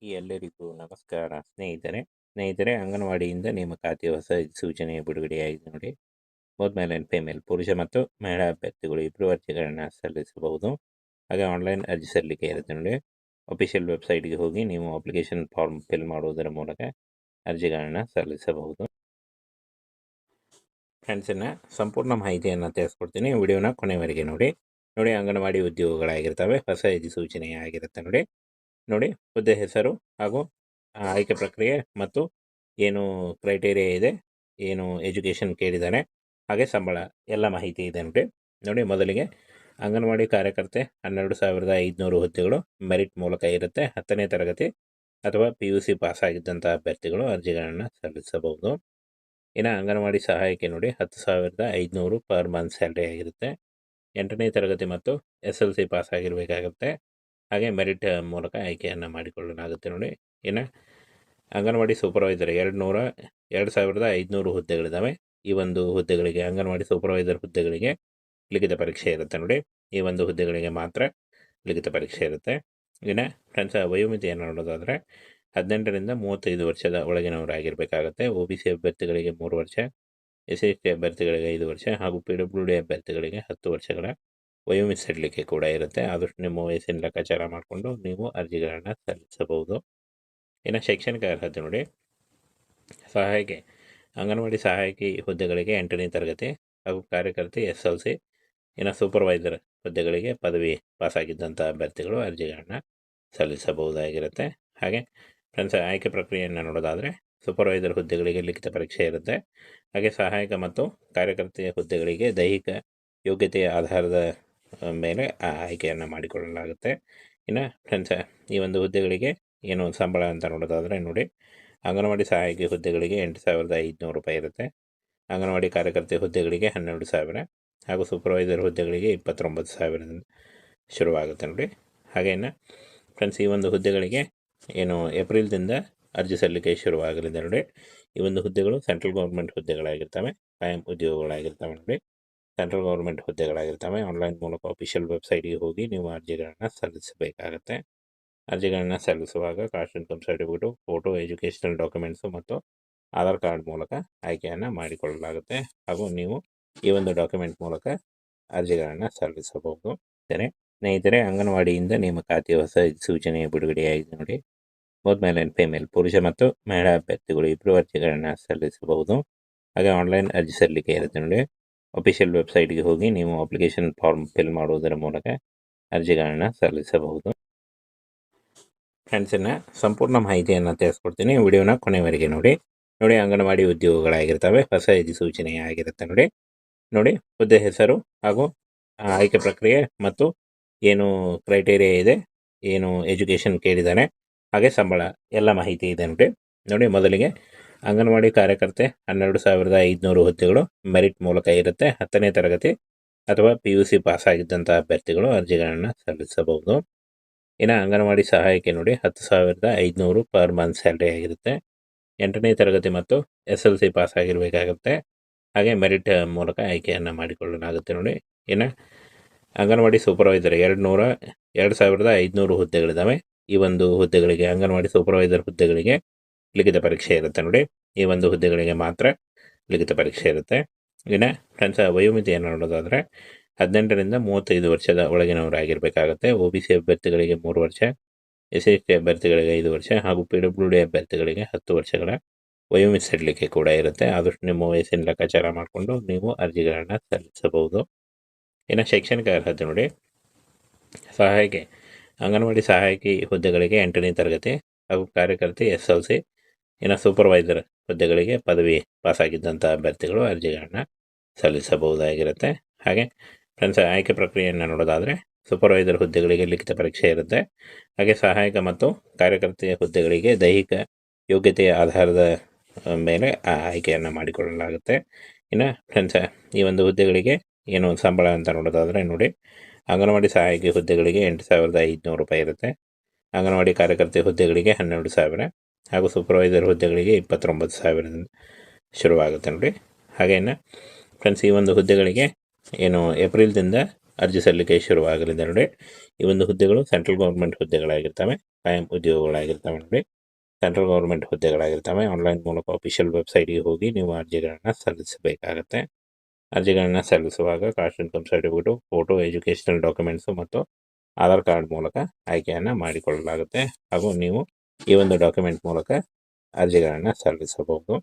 ಎಲ್ಲರಿಗೂ ನಮಸ್ಕಾರ ಸ್ನೇಹಿತರೆ ಅಂಗನವಾಡಿಯಿಂದ ನೇಮಕಾತಿ ಹೊಸ ಸೂಚನೆ ಬಿಡುಗಡೆಯಾಗಿದೆ ನೋಡಿ. ಬೋತ್ ಮೇಲ್ ಆ್ಯಂಡ್ ಫಿಮೇಲ್ ಪುರುಷ ಮತ್ತು ಮಹಿಳಾ ಅಭ್ಯರ್ಥಿಗಳು ಇಬ್ಬರು ಅರ್ಜಿಗಳನ್ನು ಸಲ್ಲಿಸಬಹುದು. ಹಾಗೆ ಆನ್ಲೈನ್ ಅರ್ಜಿ ಸಲ್ಲಿಕೆ ಇರುತ್ತೆ ನೋಡಿ. ಅಫಿಷಿಯಲ್ ವೆಬ್ಸೈಟ್ಗೆ ಹೋಗಿ ನೀವು ಅಪ್ಲಿಕೇಶನ್ ಫಾರ್ಮ್ ಫಿಲ್ ಮಾಡುವುದರ ಮೂಲಕ ಅರ್ಜಿಗಳನ್ನು ಸಲ್ಲಿಸಬಹುದು. ಫ್ರೆಂಡ್ಸನ್ನು ಸಂಪೂರ್ಣ ಮಾಹಿತಿಯನ್ನು ತಿಳಿಸ್ಕೊಡ್ತೀನಿ, ವಿಡಿಯೋನ ಕೊನೆವರೆಗೆ ನೋಡಿ. ಅಂಗನವಾಡಿ ಉದ್ಯೋಗಗಳಾಗಿರ್ತವೆ, ಹೊಸ ಸೂಚನೆ ಆಗಿರುತ್ತೆ ನೋಡಿ. ಹುದ್ದೆ ಹೆಸರು ಹಾಗೂ ಆಯ್ಕೆ ಪ್ರಕ್ರಿಯೆ ಮತ್ತು ಏನು ಕ್ರೈಟೇರಿಯಾ ಇದೆ, ಏನು ಎಜುಕೇಷನ್ ಕೇಳಿದ್ದಾನೆ, ಹಾಗೆ ಸಂಬಳ ಎಲ್ಲ ಮಾಹಿತಿ ಇದೆ ನೋಡಿ. ಮೊದಲಿಗೆ ಅಂಗನವಾಡಿ ಕಾರ್ಯಕರ್ತೆ 12,500 ಹುದ್ದೆಗಳು ಮೆರಿಟ್ ಮೂಲಕ ಇರುತ್ತೆ. 10ನೇ ತರಗತಿ ಅಥವಾ PUC ಪಾಸ್ ಆಗಿದ್ದಂಥ ಅಭ್ಯರ್ಥಿಗಳು ಅರ್ಜಿಗಳನ್ನು ಸಲ್ಲಿಸಬಹುದು. ಇನ್ನು ಅಂಗನವಾಡಿ ಸಹಾಯಕಿ ನೋಡಿ 10,500 ಪರ್ ಮಂತ್ ಸ್ಯಾಲ್ರಿ ಆಗಿರುತ್ತೆ. 8ನೇ ತರಗತಿ ಮತ್ತು SLC ಪಾಸ್ ಆಗಿರಬೇಕಾಗುತ್ತೆ. ಹಾಗೆ ಮೆರಿಟ್ ಮೂಲಕ ಆಯ್ಕೆಯನ್ನು ಮಾಡಿಕೊಳ್ಳಲಾಗುತ್ತೆ ನೋಡಿ. ಇನ್ನು ಅಂಗನವಾಡಿ ಸೂಪರ್ವೈಸರ್ 2,500 ಹುದ್ದೆಗಳಿದ್ದಾವೆ. ಈ ಒಂದು ಹುದ್ದೆಗಳಿಗೆ ಅಂಗನವಾಡಿ ಸೂಪರ್ವೈಸರ್ ಹುದ್ದೆಗಳಿಗೆ ಲಿಖಿತ ಪರೀಕ್ಷೆ ಇರುತ್ತೆ ನೋಡಿ. ಈ ಒಂದು ಹುದ್ದೆಗಳಿಗೆ ಮಾತ್ರ ಲಿಖಿತ ಪರೀಕ್ಷೆ ಇರುತ್ತೆ. ಇನ್ನು ಫ್ರೆಂಡ್ಸ್ ವಯೋಮಿತಿಯನ್ನು ನೋಡೋದಾದರೆ 18ರಿಂದ 35 ವರ್ಷದ ಒಳಗಿನವರಾಗಿರಬೇಕಾಗುತ್ತೆ. OBC ಅಭ್ಯರ್ಥಿಗಳಿಗೆ 3 ವರ್ಷ, SC ಅಭ್ಯರ್ಥಿಗಳಿಗೆ 5 ವರ್ಷ ಹಾಗೂ PWD ಅಭ್ಯರ್ಥಿಗಳಿಗೆ 10 ವರ್ಷಗಳ ವಯೋಮಿತಿ ಸಡಿಲಿಕೆ ಕೂಡ ಇರುತ್ತೆ. ಆದಷ್ಟು ನಿಮ್ಮ ವಯಸ್ಸಿನ ಲೆಕ್ಕಾಚಾರ ಮಾಡಿಕೊಂಡು ನೀವು ಅರ್ಜಿಗಳನ್ನು ಸಲ್ಲಿಸಬಹುದು. ಇನ್ನು ಶೈಕ್ಷಣಿಕ ಅರ್ಹತೆ ನೋಡಿ. ಅಂಗನವಾಡಿ ಸಹಾಯಕಿ ಹುದ್ದೆಗಳಿಗೆ 8ನೇ ತರಗತಿ ಹಾಗೂ ಕಾರ್ಯಕರ್ತೆ SLC. ಇನ್ನು ಸೂಪರ್ವೈಸರ್ ಹುದ್ದೆಗಳಿಗೆ ಪದವಿ ಪಾಸಾಗಿದ್ದಂಥ ಅಭ್ಯರ್ಥಿಗಳು ಅರ್ಜಿಗಳನ್ನು ಸಲ್ಲಿಸಬಹುದಾಗಿರುತ್ತೆ. ಹಾಗೆ ಫ್ರೆಂಡ್ಸ್ ಆಯ್ಕೆ ಪ್ರಕ್ರಿಯೆಯನ್ನು ನೋಡೋದಾದರೆ ಸೂಪರ್ವೈಸರ್ ಹುದ್ದೆಗಳಿಗೆ ಲಿಖಿತ ಪರೀಕ್ಷೆ ಇರುತ್ತೆ. ಹಾಗೆ ಸಹಾಯಕ ಮತ್ತು ಕಾರ್ಯಕರ್ತೆಯ ಹುದ್ದೆಗಳಿಗೆ ದೈಹಿಕ ಯೋಗ್ಯತೆಯ ಆಧಾರದ ಮೇಲೆ ಆಯ್ಕೆಯನ್ನು ಮಾಡಿಕೊಳ್ಳಲಾಗುತ್ತೆ. ಇನ್ನು ಫ್ರೆಂಡ್ಸ್ ಈ ಒಂದು ಹುದ್ದೆಗಳಿಗೆ ಏನು ಸಂಬಳ ಅಂತ ನೋಡೋದಾದರೆ ನೋಡಿ. ಅಂಗನವಾಡಿ ಸಹಾಯಕಿ ಹುದ್ದೆಗಳಿಗೆ 8,500 ರೂಪಾಯಿ ಇರುತ್ತೆ. ಅಂಗನವಾಡಿ ಕಾರ್ಯಕರ್ತೆ ಹುದ್ದೆಗಳಿಗೆ 12,000 ಹಾಗೂ ಸೂಪರ್ವೈಸರ್ ಹುದ್ದೆಗಳಿಗೆ 29,000 ಶುರುವಾಗುತ್ತೆ ನೋಡಿ. ಹಾಗೇನು ಫ್ರೆಂಡ್ಸ್ ಈ ಒಂದು ಹುದ್ದೆಗಳಿಗೆ ಏನು ಏಪ್ರಿಲ್ದಿಂದ ಅರ್ಜಿ ಸಲ್ಲಿಕೆ ಶುರುವಾಗಲಿದೆ ನೋಡಿ. ಈ ಒಂದು ಹುದ್ದೆಗಳು ಸೆಂಟ್ರಲ್ ಗೌರ್ಮೆಂಟ್ ಹುದ್ದೆಗಳಾಗಿರ್ತವೆ, ಕಾಯಂ ಉದ್ಯೋಗಗಳಾಗಿರ್ತವೆ ನೋಡಿ. ಸೆಂಟ್ರಲ್ ಗೌರ್ಮೆಂಟ್ ಹುದ್ದೆಗಳಾಗಿರ್ತವೆ. ಆನ್ಲೈನ್ ಮೂಲಕ ಅಫಿಷಿಯಲ್ ವೆಬ್ಸೈಟ್ಗೆ ಹೋಗಿ ನೀವು ಅರ್ಜಿಗಳನ್ನು ಸಲ್ಲಿಸಬೇಕಾಗತ್ತೆ. ಅರ್ಜಿಗಳನ್ನು ಸಲ್ಲಿಸುವಾಗ caste income certificate, photo, educational documents ಮತ್ತು ಆಧಾರ್ ಕಾರ್ಡ್ ಮೂಲಕ ಆಯ್ಕೆಯನ್ನು ಮಾಡಿಕೊಳ್ಳಲಾಗುತ್ತೆ. ಹಾಗೂ ನೀವು ಈ ಒಂದು ಡಾಕ್ಯುಮೆಂಟ್ ಮೂಲಕ ಅರ್ಜಿಗಳನ್ನು ಸಲ್ಲಿಸಬಹುದು. ಸ್ನೇಹಿತರೆ ಅಂಗನವಾಡಿಯಿಂದ ನೇಮಕಾತಿ ಹೊಸ ಸೂಚನೆ ಬಿಡುಗಡೆಯಾಗಿದೆ ನೋಡಿ. ಬೋತ್ ಮೇಲ್ ಆ್ಯಂಡ್ ಫಿಮೇಲ್ ಪುರುಷ ಮತ್ತು ಮಹಿಳಾ ಅಭ್ಯರ್ಥಿಗಳು ಇಬ್ಬರು ಅರ್ಜಿಗಳನ್ನು ಸಲ್ಲಿಸಬಹುದು. ಹಾಗೆ ಆನ್ಲೈನ್ ಅರ್ಜಿ ಸಲ್ಲಿಕೆ ಇರುತ್ತೆ ನೋಡಿ. ಅಫಿಷಿಯಲ್ ವೆಬ್ಸೈಟ್ಗೆ ಹೋಗಿ ನೀವು ಅಪ್ಲಿಕೇಶನ್ ಫಾರ್ಮ್ ಫಿಲ್ ಮಾಡುವುದರ ಮೂಲಕ ಅರ್ಜಿಗಳನ್ನು ಸಲ್ಲಿಸಬಹುದು. ಫ್ರೆಂಡ್ಸನ್ನು ಸಂಪೂರ್ಣ ಮಾಹಿತಿಯನ್ನು ತಿಳಿಸ್ಕೊಡ್ತೀನಿ, ವಿಡಿಯೋನ ಕೊನೆವರೆಗೆ ನೋಡಿ. ಅಂಗನವಾಡಿ ಉದ್ಯೋಗಗಳಾಗಿರ್ತವೆ, ಹೊಸ ಸೂಚನೆ ಆಗಿರುತ್ತೆ ನೋಡಿ. ಹುದ್ದೆ ಹೆಸರು ಹಾಗೂ ಆಯ್ಕೆ ಪ್ರಕ್ರಿಯೆ ಮತ್ತು ಏನು ಕ್ರೈಟೇರಿಯಾ ಇದೆ, ಏನು ಎಜುಕೇಷನ್ ಕೇಳಿದ್ದಾನೆ, ಹಾಗೆ ಸಂಬಳ ಎಲ್ಲ ಮಾಹಿತಿ ಇದೆ ನೋಡಿ. ಮೊದಲಿಗೆ ಅಂಗನವಾಡಿ ಕಾರ್ಯಕರ್ತೆ 12,500 ಹುದ್ದೆಗಳು ಮೆರಿಟ್ ಮೂಲಕ ಇರುತ್ತೆ. 10ನೇ ತರಗತಿ ಅಥವಾ PUC ಪಾಸ್ ಆಗಿದ್ದಂಥ ಅಭ್ಯರ್ಥಿಗಳು ಅರ್ಜಿಗಳನ್ನು ಸಲ್ಲಿಸಬಹುದು. ಇನ್ನು ಅಂಗನವಾಡಿ ಸಹಾಯಕಿ ನೋಡಿ 10,500 ಪರ್ ಮಂತ್ ಸ್ಯಾಲ್ರಿ ಆಗಿರುತ್ತೆ. 8ನೇ ತರಗತಿ ಮತ್ತು SLC ಪಾಸ್ ಆಗಿರಬೇಕಾಗುತ್ತೆ. ಹಾಗೆ ಮೆರಿಟ್ ಮೂಲಕ ಆಯ್ಕೆಯನ್ನು ಮಾಡಿಕೊಳ್ಳಲಾಗುತ್ತೆ ನೋಡಿ. ಇನ್ನು ಅಂಗನವಾಡಿ ಸೂಪರ್ವೈಸರ್ 2,500 ಹುದ್ದೆಗಳಿದ್ದಾವೆ. ಈ ಒಂದು ಹುದ್ದೆಗಳಿಗೆ ಅಂಗನವಾಡಿ ಸೂಪರ್ವೈಸರ್ ಹುದ್ದೆಗಳಿಗೆ ಲಿಖಿತ ಪರೀಕ್ಷೆ ಇರುತ್ತೆ ನೋಡಿ. ಈ ಒಂದು ಹುದ್ದೆಗಳಿಗೆ ಮಾತ್ರ ಲಿಖಿತ ಪರೀಕ್ಷೆ ಇರುತ್ತೆ. ಇನ್ನು ಫ್ರೆಂಡ್ಸ್ ವಯೋಮಿತಿಯನ್ನು ನೋಡೋದಾದರೆ 18ರಿಂದ 35 ವರ್ಷದ ಒಳಗಿನವರಾಗಿರಬೇಕಾಗುತ್ತೆ. OBC ಅಭ್ಯರ್ಥಿಗಳಿಗೆ 3 ವರ್ಷ, SC ಅಭ್ಯರ್ಥಿಗಳಿಗೆ 5 ವರ್ಷ ಹಾಗೂ PWD ಅಭ್ಯರ್ಥಿಗಳಿಗೆ 10 ವರ್ಷಗಳ ವಯೋಮಿತಿ ಸಡಿಲಿಕೆ ಕೂಡ ಇರುತ್ತೆ. ಆದಷ್ಟು ನಿಮ್ಮ ವಯಸ್ಸಿನ ಲೆಕ್ಕಾಚಾರ ಮಾಡಿಕೊಂಡು ನೀವು ಅರ್ಜಿಗಳನ್ನು ಸಲ್ಲಿಸಬಹುದು. ಇನ್ನು ಶೈಕ್ಷಣಿಕ ಅರ್ಹತೆ ನೋಡಿ. ಅಂಗನವಾಡಿ ಸಹಾಯಕಿ ಹುದ್ದೆಗಳಿಗೆ 8ನೇ ತರಗತಿ ಹಾಗೂ ಕಾರ್ಯಕರ್ತೆ SLC. ಇನ್ನು ಸೂಪರ್ವೈಸರ್ ಹುದ್ದೆಗಳಿಗೆ ಪದವಿ ಪಾಸಾಗಿದ್ದಂಥ ಅಭ್ಯರ್ಥಿಗಳು ಅರ್ಜಿಗಳನ್ನು ಸಲ್ಲಿಸಬಹುದಾಗಿರುತ್ತೆ. ಹಾಗೆ ಫ್ರೆಂಡ್ಸ್ ಆಯ್ಕೆ ಪ್ರಕ್ರಿಯೆಯನ್ನು ನೋಡೋದಾದರೆ ಸೂಪರ್ವೈಸರ್ ಹುದ್ದೆಗಳಿಗೆ ಲಿಖಿತ ಪರೀಕ್ಷೆ ಇರುತ್ತೆ. ಹಾಗೆ ಸಹಾಯಕ ಮತ್ತು ಕಾರ್ಯಕರ್ತೆಯ ಹುದ್ದೆಗಳಿಗೆ ದೈಹಿಕ ಯೋಗ್ಯತೆಯ ಆಧಾರದ ಮೇಲೆ ಆಯ್ಕೆಯನ್ನು ಮಾಡಿಕೊಳ್ಳಲಾಗುತ್ತೆ. ಇನ್ನು ಫ್ರೆಂಡ್ಸ್ ಈ ಒಂದು ಹುದ್ದೆಗಳಿಗೆ ಏನು ಸಂಬಳ ಅಂತ ನೋಡೋದಾದರೆ ನೋಡಿ. ಅಂಗನವಾಡಿ ಸಹಾಯಕಿ ಹುದ್ದೆಗಳಿಗೆ 8,500 ರೂಪಾಯಿ ಇರುತ್ತೆ. ಅಂಗನವಾಡಿ ಕಾರ್ಯಕರ್ತೆ ಹುದ್ದೆಗಳಿಗೆ 12,000 ಹಾಗೂ ಸೂಪರ್ವೈಸರ್ ಹುದ್ದೆಗಳಿಗೆ 29,000 ಶುರುವಾಗುತ್ತೆ ನೋಡಿ. ಹಾಗೇನು ಫ್ರೆಂಡ್ಸ್ ಈ ಒಂದು ಹುದ್ದೆಗಳಿಗೆ ಏನು ಏಪ್ರಿಲ್ದಿಂದ ಅರ್ಜಿ ಸಲ್ಲಿಕೆ ಶುರುವಾಗಲಿದೆ ನೋಡಿ. ಈ ಒಂದು ಹುದ್ದೆಗಳು ಸೆಂಟ್ರಲ್ ಗೌರ್ಮೆಂಟ್ ಹುದ್ದೆಗಳಾಗಿರ್ತವೆ, ಕಾಯಂ ಉದ್ಯೋಗಗಳಾಗಿರ್ತವೆ ನೋಡಿ. ಸೆಂಟ್ರಲ್ ಗೌರ್ಮೆಂಟ್ ಹುದ್ದೆಗಳಾಗಿರ್ತವೆ. ಆನ್ಲೈನ್ ಮೂಲಕ ಅಫಿಷಿಯಲ್ ವೆಬ್ಸೈಟ್ಗೆ ಹೋಗಿ ನೀವು ಅರ್ಜಿಗಳನ್ನು ಸಲ್ಲಿಸಬೇಕಾಗತ್ತೆ. ಅರ್ಜಿಗಳನ್ನು ಸಲ್ಲಿಸುವಾಗ caste income certificate, photo, educational documents ಮತ್ತು ಆಧಾರ್ ಕಾರ್ಡ್ ಮೂಲಕ ಆಯ್ಕೆಯನ್ನು ಮಾಡಿಕೊಳ್ಳಲಾಗುತ್ತೆ. ಹಾಗೂ ನೀವು ಈ ಒಂದು ಡಾಕ್ಯುಮೆಂಟ್ ಮೂಲಕ ಅರ್ಜಿಗಳನ್ನು ಸಲ್ಲಿಸಬಹುದು.